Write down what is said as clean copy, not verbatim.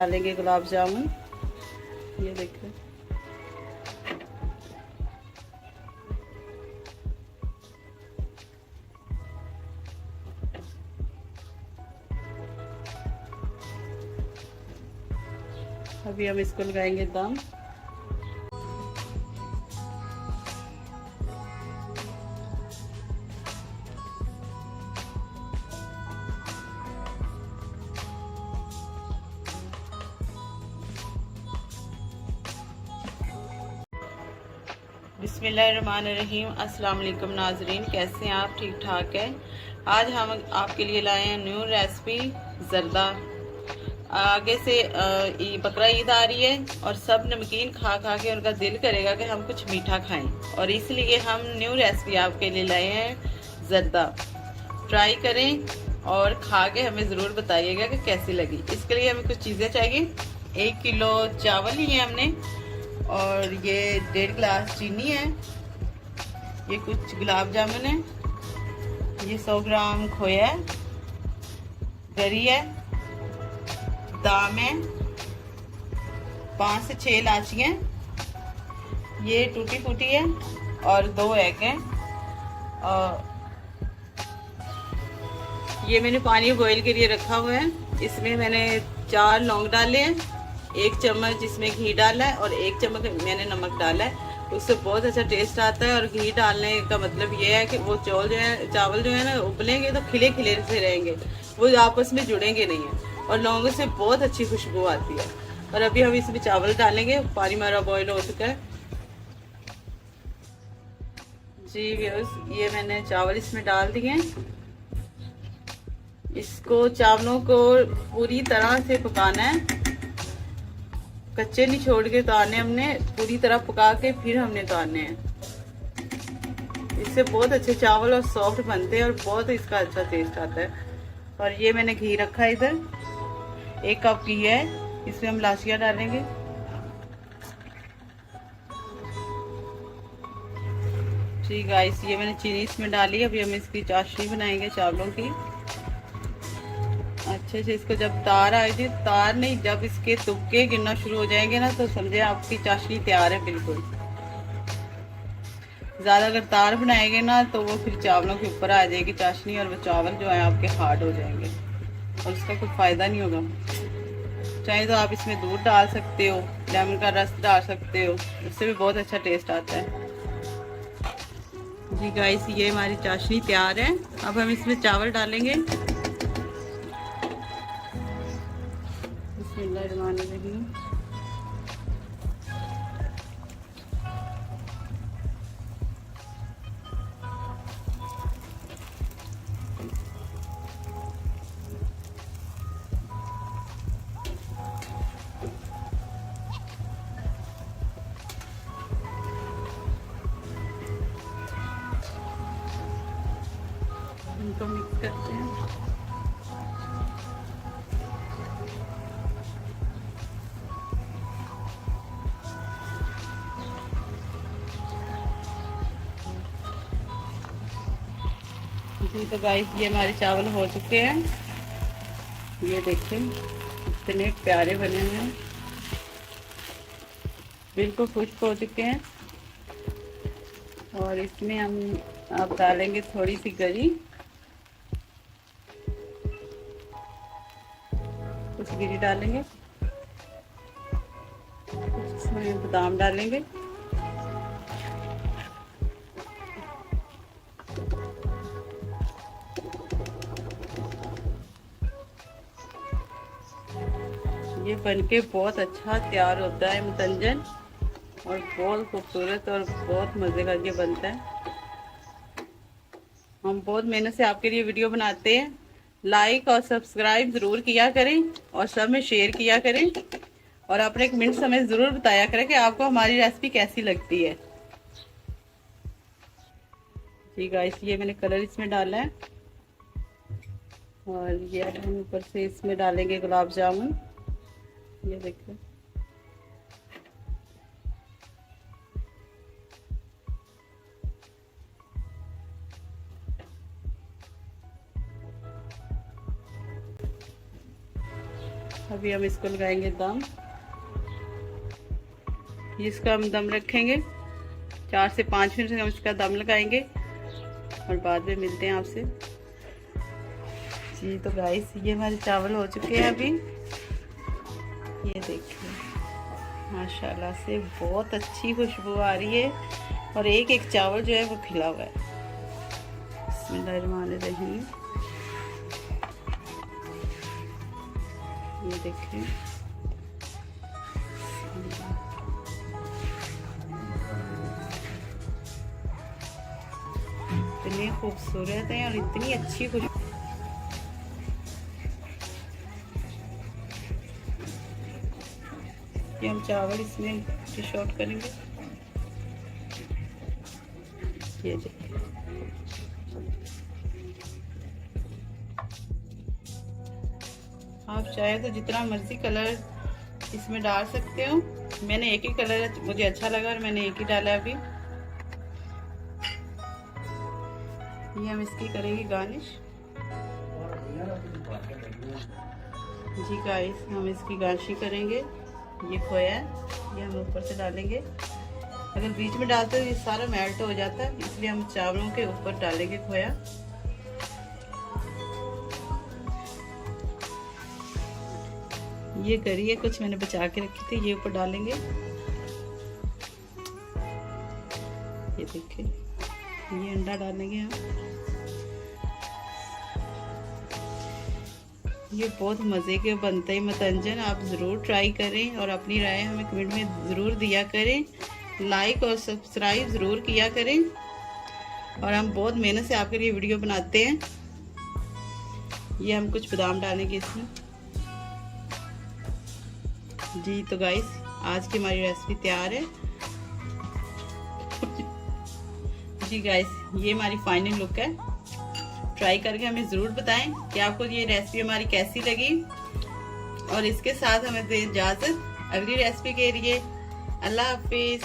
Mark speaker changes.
Speaker 1: डालेंगे गुलाब जामुन। ये देखिए, अभी हम इसको लगाएंगे दम। बिस्मिल्लाहिर्रहमानिर्रहीम। अस्सलाम वालेकुम नाजरीन, कैसे हैं आप? ठीक ठाक है। आज हम आपके लिए लाए हैं न्यू रेसिपी जर्दा। आगे से बकरा ईद आ रही है और सब नमकीन खा खा के उनका दिल करेगा कि हम कुछ मीठा खाएं, और इसलिए हम न्यू रेसिपी आपके लिए लाए हैं जर्दा। ट्राई करें और खा के हमें ज़रूर बताइएगा कि कैसी लगी। इसके लिए हमें कुछ चीज़ें चाहिए। 1 किलो चावल लिए हमने, और ये 1.5 गिलास चीनी है, ये कुछ गुलाब जामुन है, ये 100 ग्राम खोया है, गरी है, दाम है, 5 से 6 इलायचियाँ, ये टूटी फूटी है, और 2 एग हैं। और ये मैंने पानी बॉईल के लिए रखा हुआ है। इसमें मैंने 4 लौंग डाले हैं, 1 चम्मच इसमें घी डाला है, और 1 चम्मच मैंने नमक डाला है। उससे बहुत अच्छा टेस्ट आता है। और घी डालने का मतलब ये है कि वो चावल जो है ना, उबलेंगे तो खिले खिले से रहेंगे, वो आपस में जुड़ेंगे नहीं है। और लौंगों से बहुत अच्छी खुशबू आती है। और अभी हम इसमें चावल डालेंगे। पानी हमारा बॉईल हो चुका है जी व्यूअर्स। ये मैंने चावल इसमें डाल दिए हैं। इसको चावलों को पूरी तरह से पकाना है, कच्चे नहीं छोड़ के उतारने, हमने पूरी तरह पका के फिर हमने उतारने हैं। इससे बहुत अच्छे चावल और सॉफ्ट बनते हैं और बहुत इसका अच्छा टेस्ट आता है। और ये मैंने घी रखा है इधर, 1 कप घी है। इसमें हम इलायचियाँ डालेंगे। जी गाइस, ये मैंने चीनी इसमें डाली। अभी हम इसकी चाशनी बनाएंगे चावलों की। अच्छे से इसको जब तार आए थे, तार नहीं, जब इसके तुक्के गिरना शुरू हो जाएंगे ना, तो समझे आपकी चाशनी तैयार है बिल्कुल। ज़्यादा अगर तार बनाएंगे ना, तो वो फिर चावलों के ऊपर आ जाएगी चाशनी, और वो चावल जो है आपके हार्ड हो जाएंगे और उसका कोई फ़ायदा नहीं होगा। चाहे तो आप इसमें दूध डाल सकते हो, लेमन का रस डाल सकते हो, उससे भी बहुत अच्छा टेस्ट आता है। जी गाइस, ये हमारी चाशनी तैयार है। अब हम इसमें चावल डालेंगे। बिस्मिल्लाहिर्रहमानिर्रहीम। इनको मिक्स करते हैं। जी तो गाइस, ये हमारे चावल हो चुके हैं। ये देखिए इतने प्यारे बने हुए हैं, बिल्कुल खुश्क हो चुके हैं। और इसमें हम आप डालेंगे थोड़ी सी गरी, कुछ गिरी डालेंगे, कुछ इसमें बादाम डालेंगे। ये बनके बहुत अच्छा तैयार होता है मुतंजन, और बहुत खूबसूरत और बहुत मज़े का ये बनता है। हम बहुत मेहनत से आपके लिए वीडियो बनाते हैं। लाइक और सब्सक्राइब ज़रूर किया करें, और सब में शेयर किया करें, और अपने कमेंट्स हमें ज़रूर बताया करें कि आपको हमारी रेसिपी कैसी लगती है। जी गाइस, ये मैंने कलर इसमें डाला है। और ये हम ऊपर से इसमें डालेंगे गुलाब जामुन। ये देखिए, अभी हम इसको लगाएंगे दम। इसका हम दम रखेंगे 4 से 5 मिनट हम इसका दम लगाएंगे और बाद में मिलते हैं आपसे। जी तो गाइस ये हमारे चावल हो चुके हैं अभी। ये देखिए माशाल्लाह से बहुत अच्छी खुशबू आ रही है और एक एक चावल जो है वो खिला हुआ है। बिस्मिल्लाहिर्रहमानिर्रहीम। ये देखिए इतने खूबसूरत हैं और इतनी अच्छी खुशबू। ये हम चावल इसमें डिश आउट करेंगे। ये देखिए आप चाहे तो जितना मर्जी कलर इसमें डाल सकते हो। मैंने एक ही कलर मुझे अच्छा लगा और मैंने एक ही डाला अभी। ये हम इसकी करेंगे गार्निश। जी गाइस हम इसकी गार्निश करेंगे। ये खोया है ये हम ऊपर से डालेंगे। अगर बीच में डालते हो ये सारा मेल्ट हो जाता है, इसलिए हम चावलों के ऊपर डालेंगे खोया। ये करी है कुछ मैंने बचा के रखी थी, ये ऊपर डालेंगे। ये देखिए ये अंडा डालेंगे हम। ये बहुत मज़े के बनते हैं मतंजन। आप ज़रूर ट्राई करें और अपनी राय हमें कमेंट में ज़रूर दिया करें। लाइक और सब्सक्राइब ज़रूर किया करें। और हम बहुत मेहनत से आपके लिए वीडियो बनाते हैं। ये हम कुछ बादाम डालेंगे इसमें। जी तो गाइस आज की हमारी रेसिपी तैयार है। जी गाइस ये हमारी फाइनल लुक है। ट्राई करके हमें ज़रूर बताएं कि आपको ये रेसिपी हमारी कैसी लगी। और इसके साथ हमें दें इजाज़त अगली रेसिपी के लिए। अल्लाह हाफिज़।